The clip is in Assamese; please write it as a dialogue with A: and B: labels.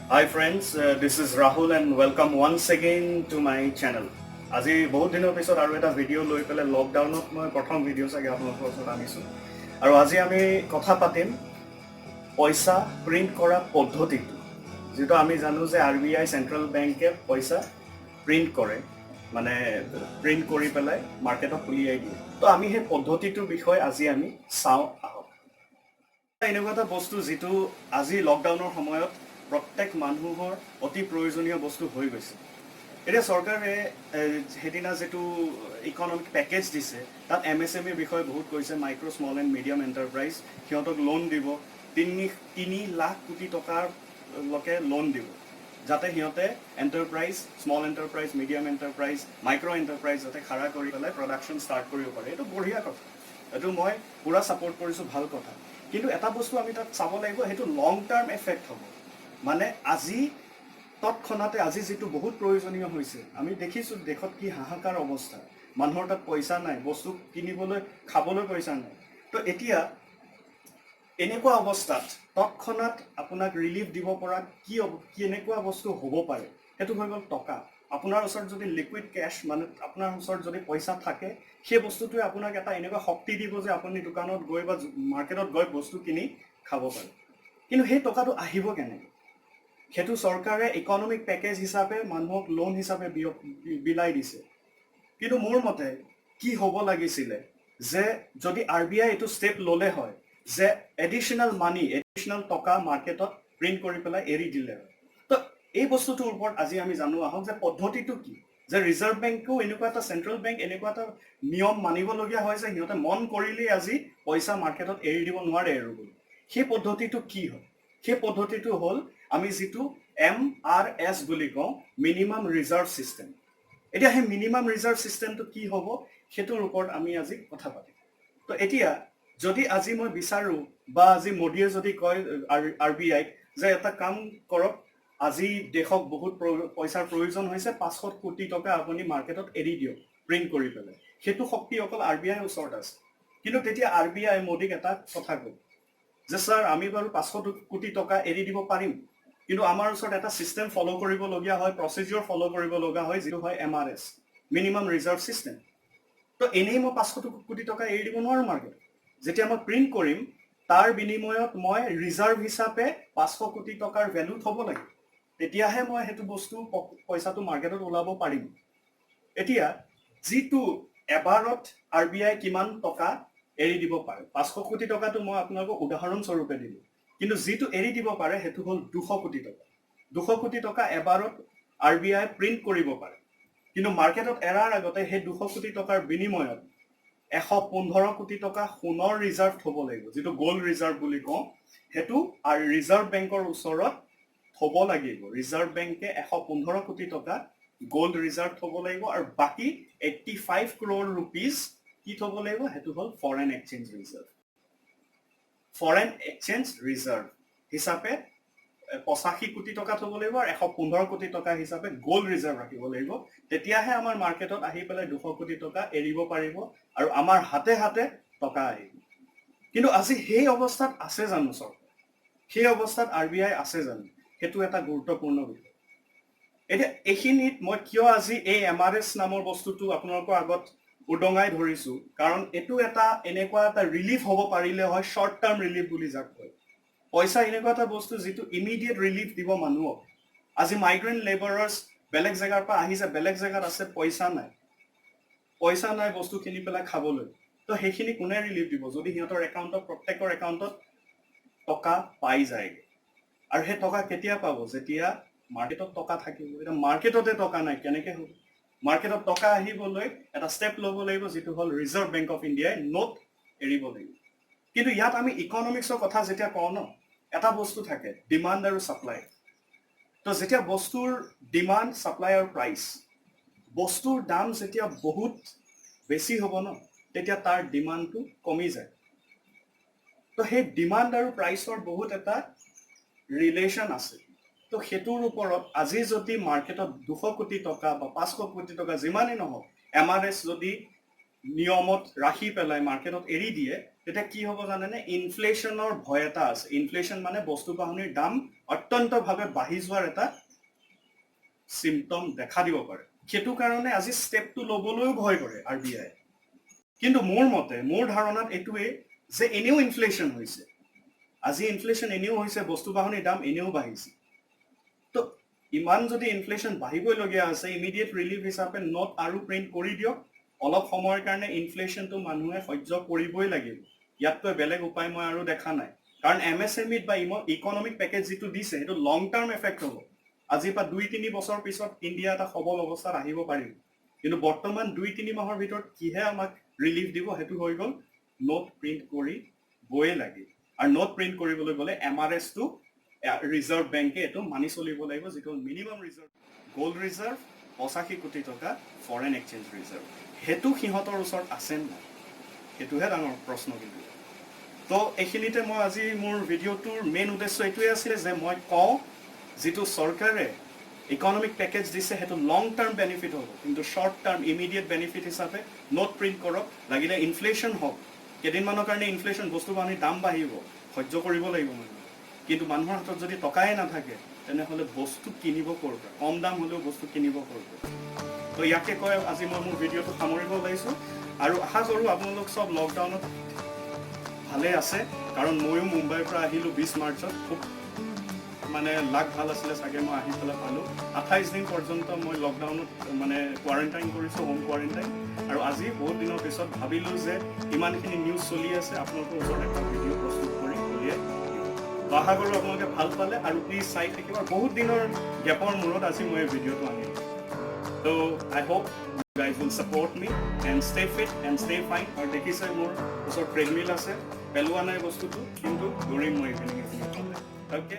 A: Hi friends, this is Rahul and welcome once again to my channel. আজি বহুত দিনৰ পিছত আৰু এটা ভিডিঅ' লৈ পেলাই লকডাউনত মই প্ৰথম ভিডিঅ' চাগে আপোনালোকৰ ওচৰত আনিছোঁ আৰু আজি আমি কথা পাতিম পইচা প্ৰিণ্ট কৰা পদ্ধতিটো যিটো আমি জানো যে RBI চেণ্ট্ৰেল বেংকে পইচা প্ৰিণ্ট কৰে মানে প্ৰিণ্ট কৰি পেলাই মাৰ্কেটত উলিয়াই দিয়ে তো আমি সেই পদ্ধতিটোৰ বিষয়ে আজি আমি চাওঁ আহক এনেকুৱা এটা বস্তু যিটো আজি লকডাউনৰ সময়ত প্ৰত্যেক মানুহৰ অতি প্ৰয়োজনীয় বস্তু হৈ গৈছে এতিয়া চৰকাৰে সেইদিনা যেটো ইকনমিক পেকেজ দিছে তাত MSME বিষয়ে বহুত কৈছে micro small and medium enterprise সিহঁতক লোন দিব 3 লাখ কোটি টকাৰ লকে লোন দিব যাতে সিহঁতে enterprise small enterprise medium enterprise micro enterprise যাতে খাৰা কৰি পেলাই প্ৰডাকশ্যন ষ্টাৰ্ট কৰিব পাৰে এইটো বঢ়িয়া কথা এইটো মই পুৰা ছাপোৰ্ট কৰিছোঁ ভাল কথা কিন্তু এটা বস্তু আমি তাত চাব লাগিব সেইটো লং টাৰ্ম এফেক্ট হ'ব মানে আজি তৎক্ষণাতে আজি যেটো বহুত প্ৰয়োজনীয় হৈছে আমি দেখিছোঁ দেখত কি হাহাকাৰ অৱস্থা মানুহৰ তাত পইচা নাই বস্তু কিনিবলৈ খাবলৈ পইচা নাই তো এতিয়া এনেকুৱা অৱস্থাত তৎক্ষণাত আপোনাক ৰিলিফ দিব পৰা কি এনেকুৱা বস্তু হ'ব পাৰে সেইটো হৈ গ'ল টকা আপোনাৰ ওচৰত যদি লিকুইড কেশ মানে আপোনাৰ ওচৰত যদি পইচা থাকে সেই বস্তুটোৱে আপোনাক এটা এনেকুৱা শক্তি দিব যে আপুনি দোকানত গৈ বা মাৰ্কেটত গৈ বস্তু কিনি খাব পাৰে কিন্তু সেই টকাটো আহিব কেনেকৈ সেইটো চৰকাৰে ইকনমিক পেকেজ হিচাপে মানুহক লোন হিচাপে বিলাই দিছে কিন্তু মোৰ মতে কি হ'ব লাগিছিলে যে যদি RBI এইটো ষ্টেপ ল'লে হয় যে এডিশনাল মানি এডিশনাল টকা মাৰ্কেটত প্ৰিণ্ট কৰি পেলাই এৰি দিলে হয় তো এই বস্তুটোৰ ওপৰত আজি আমি জানো আহক যে পদ্ধতিটো কি যে ৰিজাৰ্ভ বেংকো এনেকুৱা এটা চেণ্ট্ৰেল বেংক এনেকুৱা এটা নিয়ম মানিবলগীয়া হয় যে সিহঁতে মন কৰিলেই আজি পইচা মাৰ্কেটত এৰি দিব নোৱাৰে আৰু সেই পদ্ধতিটো কি হয় সেই পদ্ধতিটো হ'ল আমি যেটো MRS বুলি কওঁ মিনিমাম ৰিজাৰ্ভ সিস্টেম এতিয়া সেই মিনিমাম ৰিজাৰ্ভ সিস্টেমটো কি হ'ব সেটোৰ ওপৰত আমি আজি কথা পাতিম তো এতিয়া যদি আজি মই বিচাৰো বা আজি মোদীয়ে যদি কয় RBI যে এটা কাম কৰক আজি দেশক বহুত পইচাৰ প্ৰয়োজন হৈছে 500 কোটি টকা আপুনি মাৰ্কেটত এৰি দিয়ক প্ৰিণ্ট কৰি পেলাই সেটো শক্তি অকল RBI ওচৰত আছে কিন্তু তেতিয়া RBI মোদীক এটা কথা কয় যে স্যাৰ আমি বাৰু 500 কোটি টকা এৰি দিব পাৰিম কিন্তু আমাৰ ওচৰত এটা সিস্টেম ফলো কৰিবলগীয়া হয় প্ৰসিডিউৰ ফলো কৰিবলগীয়া হয় যেটো হয় MRS মিনিমাম ৰিজাৰ্ভ সিস্টেম তো এনেই মই 500 কোটি টকা এৰি দিব নোৱাৰো মাৰ্কেট যেতিয়া মই প্ৰিণ্ট কৰিম তাৰ বিনিময়ত মই ৰিজাৰ্ভ হিচাপে 500 কোটি টকাৰ ভ্যালু থব লাগিব তেতিয়াহে মই হেতু বস্তু পইচাটো মাৰ্কেটত ওলাব পাৰিম এতিয়া যেটো এবাৰত RBI কিমান টকা এৰি দিব পাৰে 500 কোটি টকাটো মই আপোনালোকক উদাহৰণ স্বৰূপে দিলো কিন্তু যেটো এৰি দিব পাৰে হেতু হ'ল 200 কোটি টকা 200 কোটি টকা এবাৰত RBI প্ৰিণ্ট কৰিব পাৰে কিন্তু মাৰ্কেটত এৰাৰ আগতে হে 200 কোটি টকাৰ বিনিময়ত 115 কোটি টকা সোণৰ ৰিজাৰ্ভ থব লাগিব যেটো গোল্ড ৰিজাৰ্ভ বুলি কওঁ হেতু আৰু ৰিজাৰ্ভ বেংকৰ ওচৰত থব লাগিব ৰিজাৰ্ভ বেংকে 115 কোটি টকা গোল্ড ৰিজাৰ্ভ থব লাগিব আৰু বাকি 85 crore rupees কি থব লাগিব হেতু হ'ল ফৰেন এক্সচেঞ্জ ৰিজাৰ্ভ হিচাপে 85 কোটি টকা থব লাগিব আৰু 115 কোটি টকা হিচাপে গোল্ড ৰিজাৰ্ভ ৰাখিব লাগিব তেতিয়াহে আমাৰ মাৰ্কেটত আহি পেলাই 200 কোটি টকা এৰিব পাৰিব আৰু আমাৰ হাতে হাতে টকা আহিব কিন্তু আজি সেই অৱস্থাত আছে জানো চৰকাৰ সেই অৱস্থাত RBI আছে জানো হেতু এটা গুৰুত্বপূৰ্ণ বিষয় এতিয়া এখিনিত মই কিয় আজি এই MRS নামৰ বস্তুটো আপোনালোকৰ আগত উদঙাই ধৰিছো কাৰণ এটো এটা এনেকুৱা এটা ৰিলিফ হ'ব পাৰিলে হয় শৰ্ট টাৰ্ম ৰিলিফ বুলি যাক কয় পইচা এনেকুৱা এটা বস্তু যেটো ইমিডিয়েট ৰিলিফ দিব মানুহক আজি মাইগ্ৰেন্ট লেবাৰাৰ্স বেলেগ জায়গাৰ পৰা আহিছে বেলেগ জায়গাত আছে পইচা নাই বস্তু কিনি পেলাই খাবলৈ তো হেখিনি কোনে ৰিলিফ দিব যদি হিহঁতৰ একাউণ্টত প্ৰত্যেকৰ একাউণ্টত টকা পাই যায় আৰু হে টকা কেতিয়া পাব যেতিয়া মাৰ্কেটত টকা থাকিব এটা মাৰ্কেটতে টকা নাই কেনেকৈ হ'ব মাৰ্কেটত টকা আহিবলৈ এটা ষ্টেপ ল'ব লাগিব যেটো হ'ল ৰিজাৰ্ভ বেংক অফ ইণ্ডিয়াই নোট এৰিব লাগিব কিন্তু ইয়াত আমি ইকনমিক্সৰ কথা যেতিয়া কওঁ ন এটা বস্তু থাকে ডিমান্ড আৰু সাপ্লাই তো যেতিয়া বস্তুৰ ডিমান্ড সাপ্লাই আৰু প্ৰাইস বস্তুৰ দাম যেতিয়া বহুত বেছি হ'ব ন তেতিয়া তাৰ ডিমান্ডটো কমি যায় তো সেই ডিমান্ড আৰু প্ৰাইসৰ বহুত এটা ৰিলেশন আছে তো হেতুৰ ওপৰত আজি যদি মাৰ্কেটত 200 কোটি টকা বা 500 কোটি টকা যিমানে নহওক MRS যদি নিয়মত ৰাখি পেলাই মাৰ্কেটত এৰি দিয়ে তেতিয়া কি হ'ব জানেনে ইনফ্লেশ্যনৰ ভয় এটা আছে ইনফ্লেশ্যন মানে বস্তু বাহনিৰ দাম অত্যন্তভাৱে বাঢ়ি যোৱাৰ এটা চিম্পটম দেখা দিব পাৰে সেইটো কাৰণে আজি ষ্টেপটো ল'বলৈও ভয় কৰে RBI কিন্তু মোৰ মতে মোৰ ধাৰণাত এটোৱে যে এনেও ইনফ্লেশ্যন হৈছে আজি ইনফ্লেশ্যন এনেও হৈছে বস্তু বাহনিৰ দাম এনেও বাঢ়িছে তো ইমান যদি ইনফ্লেশ্যন বাঢ়িবই লগীয়া আছে ইমিডিয়েট ৰিলিফ হিচাপে নোট আৰু প্ৰিণ্ট কৰি দিয়ক অলপ সময়ৰ কাৰণে ইনফ্লেশ্যনটো মানুহে সহ্য কৰিবই লাগিব ইয়াতকৈ বেলেগ উপায় মই আৰু দেখা নাই কাৰণ MSME বা ইকনমিক পেকেজ যিটো দিছে সেইটো লং টাৰ্ম এফেক্ট হ'ব আজিৰ পৰা 2-3 বছৰ পিছত ইণ্ডিয়া এটা সবল অৱস্থাত আহিব পাৰিব কিন্তু বৰ্তমান 2-3 মাহৰ ভিতৰত কিহে আমাক ৰিলিফ দিব সেইটো হৈ গ'ল নোট প্ৰিণ্ট কৰি বয়ে লাগে আৰু নোট প্ৰিণ্ট কৰিবলৈ গ'লে MRS টো ৰিজাৰ্ভ বেংকে এটো মানি চলিব লাগিব যেটো মিনিমাম ৰিজাৰ্ভ গোল্ড ৰিজাৰ্ভ 85 কোটি টকা ফৰেন এক্সচেঞ্জ ৰিজাৰ্ভ হেতু সিহঁতৰ ওচৰত আছে না হেতুহে ডাঙৰ প্ৰশ্ন কিন্তু তো এইখিনিতে মই আজি মোৰ ভিডিঅ'টোৰ মেইন উদ্দেশ্য এটোৱে আছিল যে মই কওঁ যেটো চৰকাৰে ইকনমিক পেকেজ দিছে হেতু লং টাৰ্ম বেনিফিট হ'ব কিন্তু শৰ্ট টাৰ্ম ইমিডিয়েট বেনিফিট হিচাপে নোট প্ৰিণ্ট কৰক লাগিলে ইনফ্লেশ্যন হওক কেদিনমানৰ কাৰণে ইনফ্লেশ্যন বস্তু বাহনিৰ দাম বাঢ়িব সহ্য কৰিব লাগিব মানুহ কিন্তু মানুহৰ হাতত যদি টকাই নাথাকে তেনেহ'লে বস্তু কিনিব ক'ৰ পৰা কম দাম হ'লেও বস্তু কিনিব ক'ৰ পৰা তো ইয়াকে কৈ আজি মই মোৰ ভিডিঅ'টো সামৰিব ওলাইছোঁ আৰু আশা কৰোঁ আপোনালোক সব লকডাউনত ভালে আছে কাৰণ ময়ো মুম্বাইৰ পৰা আহিলোঁ 20 মাৰ্চত খুব মানে লাগ ভাল আছিলে চাগে মই আহি পেলাই পালোঁ 28 দিন পৰ্যন্ত মই লকডাউনত মানে কোৱাৰেণ্টাইন কৰিছোঁ হোম কোৱাৰেণ্টাইন আৰু আজি বহুত দিনৰ পিছত ভাবিলোঁ যে ইমানখিনি নিউজ চলি আছে আপোনালোকৰ ওচৰত এটা ভিডিঅ' প্ৰস্তুত কৰি উলিয়াই আশা কৰোঁ আপোনালোকে ভাল পালে আৰু প্লিজ চাই থাকিব বহুত দিনৰ গেপৰ মূৰত আজি মই এই ভিডিঅ'টো আনিলোঁ তো আই hope you guys will support me and stay fit and stay fine আৰু দেখিছে মোৰ ওচৰত ট্ৰেডমিল আছে পেলোৱা নাই বস্তুটো কিন্তু দৌৰিম মই ইভিনিং অ'কে